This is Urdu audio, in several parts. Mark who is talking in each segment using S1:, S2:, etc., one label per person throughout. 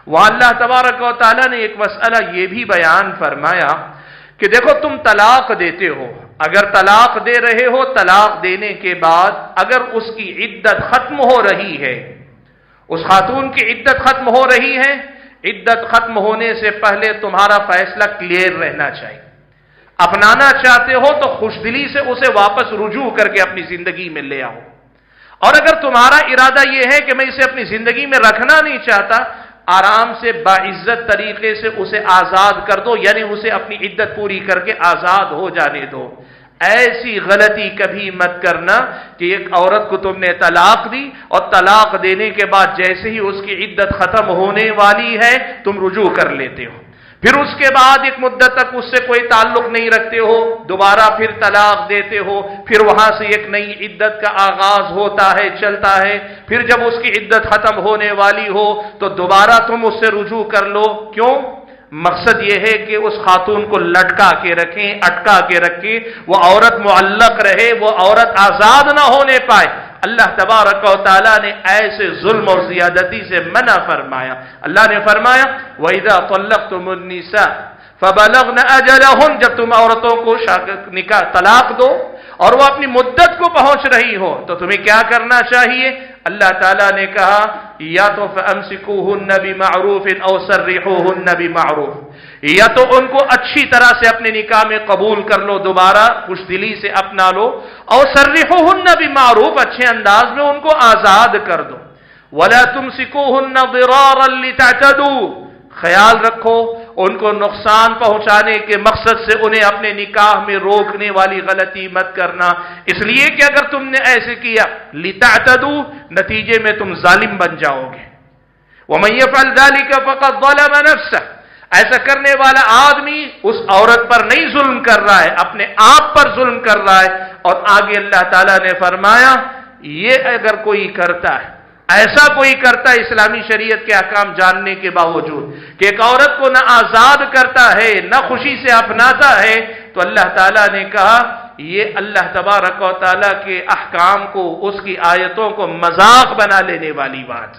S1: وہاں اللہ تبارک و تعالیٰ نے ایک مسئلہ یہ بھی بیان فرمایا کہ دیکھو تم طلاق دیتے ہو، اگر طلاق دے رہے ہو، طلاق دینے کے بعد اگر اس کی عدت ختم ہو رہی ہے، اس خاتون کی عدت ختم ہو رہی ہے، عدت ختم ہونے سے پہلے تمہارا فیصلہ کلیئر رہنا چاہیے۔ اپنانا چاہتے ہو تو خوش دلی سے اسے واپس رجوع کر کے اپنی زندگی میں لے آؤ، اور اگر تمہارا ارادہ یہ ہے کہ میں اسے اپنی زندگی میں رکھنا نہیں چاہتا، آرام سے باعزت طریقے سے اسے آزاد کر دو، یعنی اسے اپنی عدت پوری کر کے آزاد ہو جانے دو۔ ایسی غلطی کبھی مت کرنا کہ ایک عورت کو تم نے طلاق دی اور طلاق دینے کے بعد جیسے ہی اس کی عدت ختم ہونے والی ہے تم رجوع کر لیتے ہو، پھر اس کے بعد ایک مدت تک اس سے کوئی تعلق نہیں رکھتے ہو، دوبارہ پھر طلاق دیتے ہو، پھر وہاں سے ایک نئی عدت کا آغاز ہوتا ہے، چلتا ہے، پھر جب اس کی عدت ختم ہونے والی ہو تو دوبارہ تم اس سے رجوع کر لو۔ کیوں؟ مقصد یہ ہے کہ اس خاتون کو لٹکا کے رکھیں، اٹکا کے رکھیں، وہ عورت معلق رہے، وہ عورت آزاد نہ ہونے پائے۔ اللہ تبارک و تعالیٰ نے ایسے ظلم اور زیادتی سے منع فرمایا۔ اللہ نے فرمایا وَإِذَا طَلَّقْتُمُ النِّسَاءَ فَبَلَغْنَ أَجَلَهُنَّ، جب تم عورتوں کو نکاح طلاق دو اور وہ اپنی مدت کو پہنچ رہی ہو تو تمہیں کیا کرنا چاہیے؟ اللہ تعالیٰ نے کہا یا تو فَأَمْسِكُوهُنَّ بِمَعْرُوفٍ أَوْ سَرِّحُوهُنَّ بِمَعْرُوفٍ، یا تو ان کو اچھی طرح سے اپنے نکاح میں قبول کر لو، دوبارہ خوش دلی سے اپنا لو، اور سرحوہن بمعروف، اچھے انداز میں ان کو آزاد کر دو۔ ولا تمسکوہن ضرارا لتعتدوا، خیال رکھو ان کو نقصان پہنچانے کے مقصد سے انہیں اپنے نکاح میں روکنے والی غلطی مت کرنا، اس لیے کہ اگر تم نے ایسے کیا لتعتدوا، نتیجے میں تم ظالم بن جاؤ گے۔ ومن يفعل ذلك فقد ظلم نفسه، ایسا کرنے والا آدمی اس عورت پر نہیں ظلم کر رہا ہے، اپنے آپ پر ظلم کر رہا ہے۔ اور آگے اللہ تعالیٰ نے فرمایا یہ اگر کوئی کرتا ہے، ایسا کوئی کرتا ہے اسلامی شریعت کے احکام جاننے کے باوجود کہ ایک عورت کو نہ آزاد کرتا ہے نہ خوشی سے اپناتا ہے، تو اللہ تعالیٰ نے کہا یہ اللہ تبارک و تعالیٰ کے احکام کو، اس کی آیتوں کو مذاق بنا لینے والی بات۔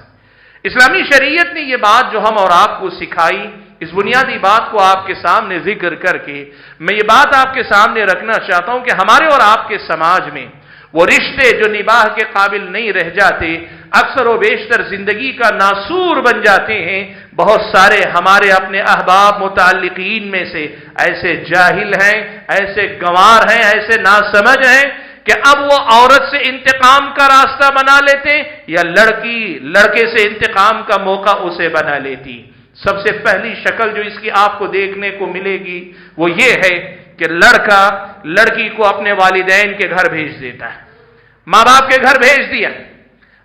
S1: اسلامی شریعت نے یہ بات جو ہم اور آپ کو سکھائی، اس بنیادی بات کو آپ کے سامنے ذکر کر کے میں یہ بات آپ کے سامنے رکھنا چاہتا ہوں کہ ہمارے اور آپ کے سماج میں وہ رشتے جو نباہ کے قابل نہیں رہ جاتے، اکثر و بیشتر زندگی کا ناسور بن جاتے ہیں۔ بہت سارے ہمارے اپنے احباب متعلقین میں سے ایسے جاہل ہیں، ایسے گنوار ہیں، ایسے ناسمجھ ہیں کہ اب وہ عورت سے انتقام کا راستہ بنا لیتے یا لڑکی لڑکے سے انتقام کا موقع اسے بنا لیتی۔ سب سے پہلی شکل جو اس کی آپ کو دیکھنے کو ملے گی وہ یہ ہے کہ لڑکا لڑکی کو اپنے والدین کے گھر بھیج دیتا ہے، ماں باپ کے گھر بھیج دیا،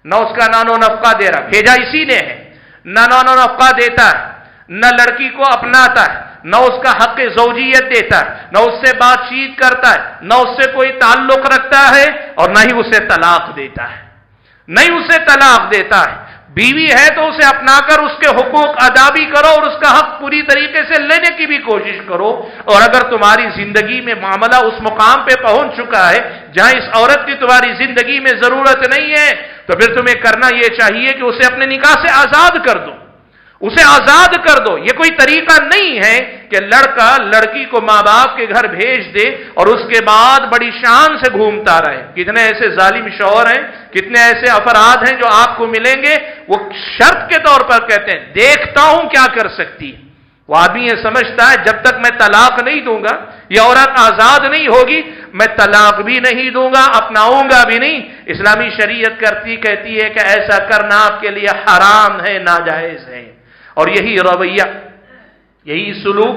S1: نہ اس کا نان و نفقہ دے رہا، بھیجا اسی نے ہے، نہ نان و نفقہ دیتا ہے، نہ لڑکی کو اپناتا ہے، نہ اس کا حق زوجیت دیتا ہے، نہ اس سے بات چیت کرتا ہے، نہ اس سے کوئی تعلق رکھتا ہے، اور نہ ہی اسے طلاق دیتا ہے، نہیں اسے طلاق دیتا ہے۔ بیوی ہے تو اسے اپنا کر اس کے حقوق ادا بھی کرو اور اس کا حق پوری طریقے سے لینے کی بھی کوشش کرو، اور اگر تمہاری زندگی میں معاملہ اس مقام پہ پہنچ چکا ہے جہاں اس عورت کی تمہاری زندگی میں ضرورت نہیں ہے تو پھر تمہیں کرنا یہ چاہیے کہ اسے اپنے نکاح سے آزاد کر دو، اسے آزاد کر دو۔ یہ کوئی طریقہ نہیں ہے کہ لڑکا لڑکی کو ماں باپ کے گھر بھیج دے اور اس کے بعد بڑی شان سے گھومتا رہے۔ کتنے ایسے ظالم شوہر ہیں، کتنے ایسے افراد ہیں جو آپ کو ملیں گے، وہ شرط کے طور پر کہتے ہیں دیکھتا ہوں کیا کر سکتی ہے۔ وہ آدمی یہ سمجھتا ہے جب تک میں طلاق نہیں دوں گا، یہ عورت آزاد نہیں ہوگی، میں طلاق بھی نہیں دوں گا، اپناؤں گا بھی نہیں۔ اسلامی شریعت کہتی ہے کہ ایسا کرنا آپ کے لیے حرام ہے، ناجائز ہے۔ اور یہی رویہ، یہی سلوک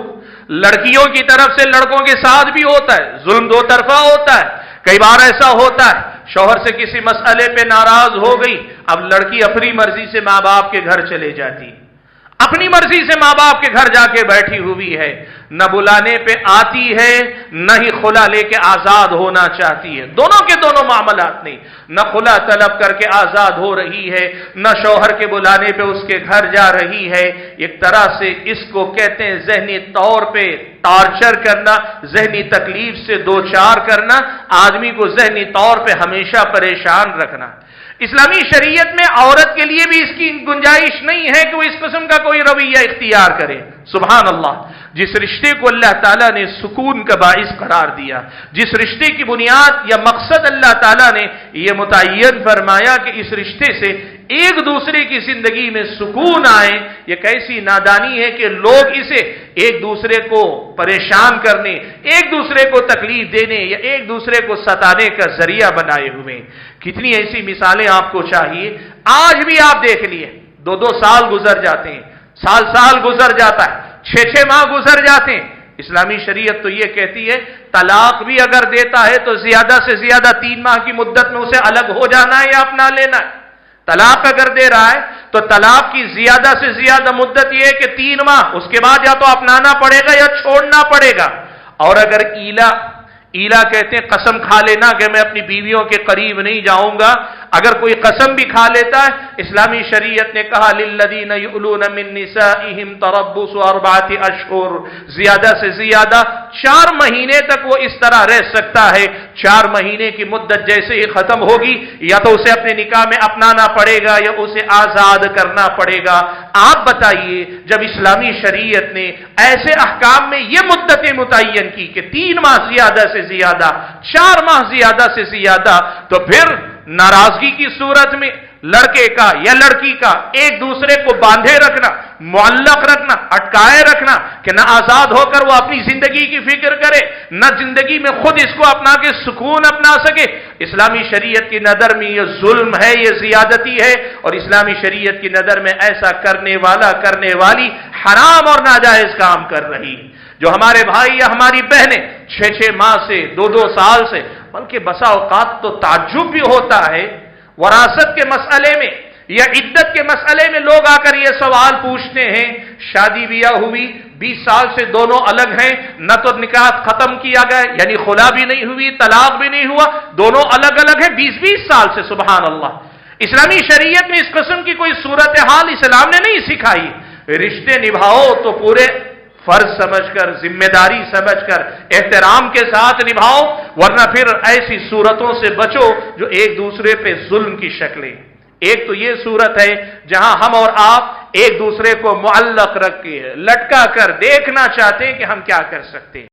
S1: لڑکیوں کی طرف سے لڑکوں کے ساتھ بھی ہوتا ہے، ظلم دو طرفہ ہوتا ہے۔ کئی بار ایسا ہوتا ہے شوہر سے کسی مسئلے پہ ناراض ہو گئی، اب لڑکی اپنی مرضی سے ماں باپ کے گھر چلے جاتی، اپنی مرضی سے ماں باپ کے گھر جا کے بیٹھی ہوئی ہے، نہ بلانے پہ آتی ہے نہ ہی خلا لے کے آزاد ہونا چاہتی ہے۔ دونوں کے دونوں معاملات نہیں، نہ خلا طلب کر کے آزاد ہو رہی ہے، نہ شوہر کے بلانے پہ اس کے گھر جا رہی ہے۔ ایک طرح سے اس کو کہتے ہیں ذہنی طور پہ ٹارچر کرنا، ذہنی تکلیف سے دوچار کرنا، آدمی کو ذہنی طور پہ ہمیشہ پریشان رکھنا۔ اسلامی شریعت میں عورت کے لیے بھی اس کی گنجائش نہیں ہے کہ وہ اس قسم کا کوئی رویہ اختیار کرے. سبحان اللہ. جس رشتے کو اللہ تعالیٰ نے سکون کا باعث قرار دیا، جس رشتے کی بنیاد یا مقصد اللہ تعالیٰ نے یہ متعین فرمایا کہ اس رشتے سے ایک دوسرے کی زندگی میں سکون آئے، یہ کیسی نادانی ہے کہ لوگ اسے ایک دوسرے کو پریشان کرنے، ایک دوسرے کو تکلیف دینے یا ایک دوسرے کو ستانے کا ذریعہ بنائے ہوئے. کتنی ایسی مثالیں آپ کو چاہیے. آج بھی آپ دیکھ لیے 2 سال گزر جاتے ہیں، سال گزر جاتا ہے، 6 ماہ گزر جاتے ہیں. اسلامی شریعت تو یہ کہتی ہے طلاق بھی اگر دیتا ہے تو زیادہ سے زیادہ 3 ماہ کی مدت میں اسے الگ ہو جانا ہے یا اپنا لینا ہے. طلاق اگر دے رہا ہے تو طلاق کی زیادہ سے زیادہ مدت یہ ہے کہ 3 ماہ، اس کے بعد یا تو اپنانا پڑے گا یا چھوڑنا پڑے گا. اور اگر ایلا کہتے ہیں قسم کھا لینا کہ میں اپنی بیویوں کے قریب نہیں جاؤں گا، اگر کوئی قسم بھی کھا لیتا ہے، اسلامی شریعت نے کہا للذین یؤلون من نسائہم تربص 4 اشہر، زیادہ سے زیادہ 4 مہینے تک وہ اس طرح رہ سکتا ہے. 4 مہینے کی مدت جیسے ہی ختم ہوگی یا تو اسے اپنے نکاح میں اپنانا پڑے گا یا اسے آزاد کرنا پڑے گا. آپ بتائیے جب اسلامی شریعت نے ایسے احکام میں یہ مدتیں متعین کی کہ 3 ماہ زیادہ سے زیادہ، 4 ماہ زیادہ سے زیادہ، تو پھر ناراضگی کی صورت میں لڑکے کا یا لڑکی کا ایک دوسرے کو باندھے رکھنا، معلق رکھنا، اٹکائے رکھنا کہ نہ آزاد ہو کر وہ اپنی زندگی کی فکر کرے، نہ زندگی میں خود اس کو اپنا کے سکون اپنا سکے. اسلامی شریعت کی نظر میں یہ ظلم ہے، یہ زیادتی ہے، اور اسلامی شریعت کی نظر میں ایسا کرنے والا کرنے والی حرام اور ناجائز کام کر رہی. جو ہمارے بھائی یا ہماری بہنیں 6 ماہ سے 2 سال سے، بلکہ بسا اوقات تو تعجب بھی ہوتا ہے وراثت کے مسئلے میں یا عدت کے مسئلے میں لوگ آ کر یہ سوال پوچھتے ہیں. شادی بیاہ ہوئی 20 سال سے دونوں الگ ہیں، نہ تو نکاح ختم کیا گیا یعنی خلا بھی نہیں ہوئی، طلاق بھی نہیں ہوا، دونوں الگ الگ ہیں 20 سال سے. سبحان اللہ. اسلامی شریعت میں اس قسم کی کوئی صورتحال اسلام نے نہیں سکھائی. رشتے نبھاؤ تو پورے فرض سمجھ کر، ذمہ داری سمجھ کر، احترام کے ساتھ نبھاؤ، ورنہ پھر ایسی صورتوں سے بچو جو ایک دوسرے پہ ظلم کی شکلیں. ایک تو یہ صورت ہے جہاں ہم اور آپ ایک دوسرے کو معلق رکھ کے لٹکا کر دیکھنا چاہتے ہیں کہ ہم کیا کر سکتے ہیں.